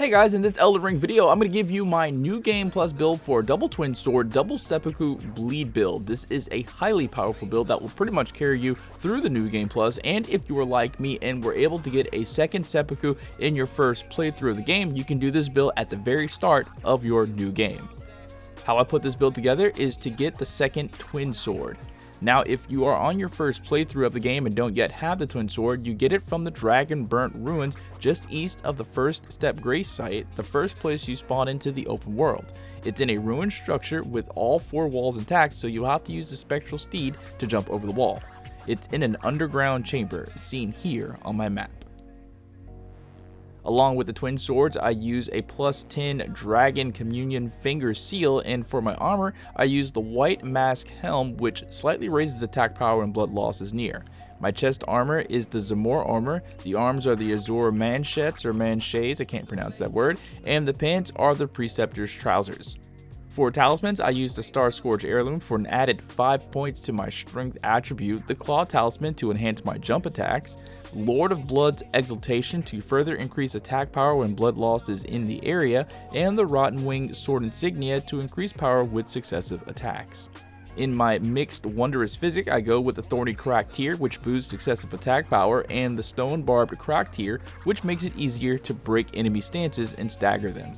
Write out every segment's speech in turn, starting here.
Hey guys, in this Elden Ring video, I'm going to give you my new game plus build for double twin sword, double seppuku bleed build. This is a highly powerful build that will pretty much carry you through the new game plus, and if you were like me and were able to get a second seppuku in your first playthrough of the game, you can do this build at the very start of your new game. How I put this build together is to get the second twin sword. Now, if you are on your first playthrough of the game and don't yet have the twin sword, you get it from the Dragon Burnt Ruins just east of the First Step Grace site, the first place you spawn into the open world. It's in a ruined structure with all four walls intact, so you'll have to use the Spectral Steed to jump over the wall. It's in an underground chamber, seen here on my map. Along with the twin swords, I use a +10 Dragon Communion Finger Seal, and for my armor, I use the White Mask Helm, which slightly raises attack power when blood loss is near. My chest armor is the Zamor armor, the arms are the Azure manchettes or manchets, I can't pronounce that word, and the pants are the Preceptor's trousers. For talismans, I use the Star Scourge Heirloom for an added 5 points to my strength attribute, the Claw Talisman to enhance my jump attacks, Lord of Blood's Exaltation to further increase attack power when blood loss is in the area, and the Rotten Wing Sword Insignia to increase power with successive attacks. In my mixed Wondrous Physic, I go with the Thorny Crack tier, which boosts successive attack power, and the Stone Barbed Crack tier, which makes it easier to break enemy stances and stagger them.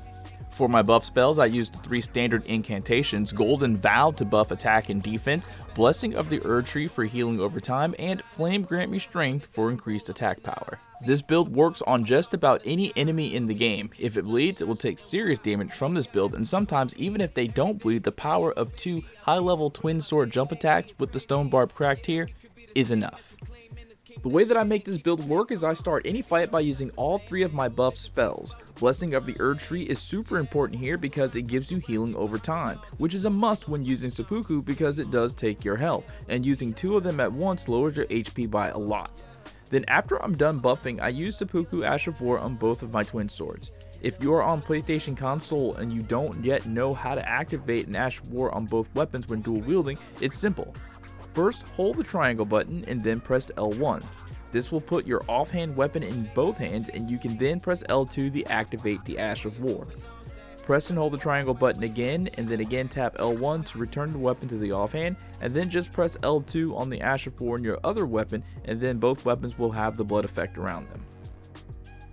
For my buff spells, I use the 3 standard incantations, Golden Vow to buff attack and defense, Blessing of the Erd Tree for healing over time, and Flame Grant Me Strength for increased attack power. This build works on just about any enemy in the game. If it bleeds, it will take serious damage from this build, and sometimes even if they don't bleed, the power of 2 high-level twin sword jump attacks with the Stone Barbed Crack tier is enough. The way that I make this build work is I start any fight by using all 3 of my buff spells. Blessing of the Erd Tree is super important here because it gives you healing over time, which is a must when using seppuku because it does take your health, and using 2 of them at once lowers your HP by a lot. Then after I'm done buffing, I use seppuku Ash of War on both of my twin swords. If you are on PlayStation console and you don't yet know how to activate an Ash of War on both weapons when dual wielding, it's simple. First, hold the triangle button and then press L1. This will put your offhand weapon in both hands, and you can then press L2 to activate the Ash of War. Press and hold the triangle button again, and then again tap L1 to return the weapon to the offhand, and then just press L2 on the Ash of War in your other weapon, and then both weapons will have the blood effect around them.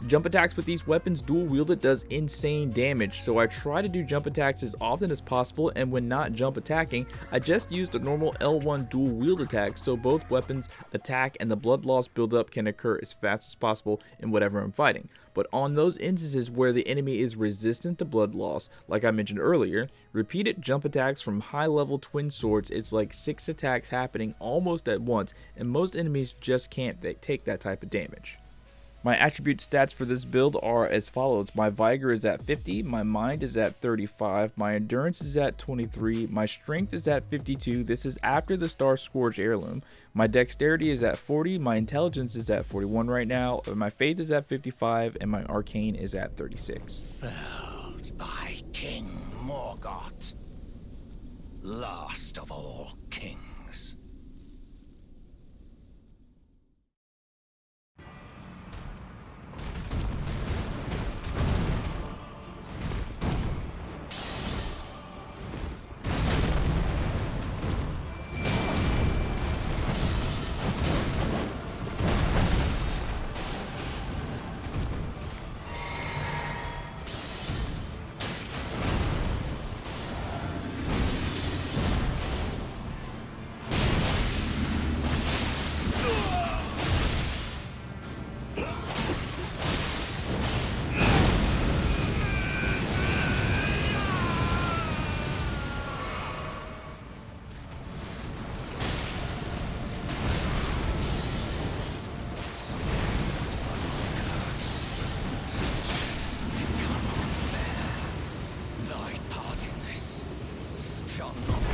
Jump attacks with these weapons dual wielded does insane damage, so I try to do jump attacks as often as possible, and when not jump attacking, I just use the normal L1 dual wield attack so both weapons attack and the blood loss buildup can occur as fast as possible in whatever I'm fighting. But on those instances where the enemy is resistant to blood loss, like I mentioned earlier, repeated jump attacks from high level twin swords, it's like 6 attacks happening almost at once, and most enemies just can't take that type of damage. My attribute stats for this build are as follows. My Vigor is at 50, my Mind is at 35, my Endurance is at 23, my Strength is at 52, this is after the Star Scourge Heirloom, my Dexterity is at 40, my Intelligence is at 41 right now, my Faith is at 55, and my Arcane is at 36. Felled by King Morgoth, last of all kings. Thy part in this shall not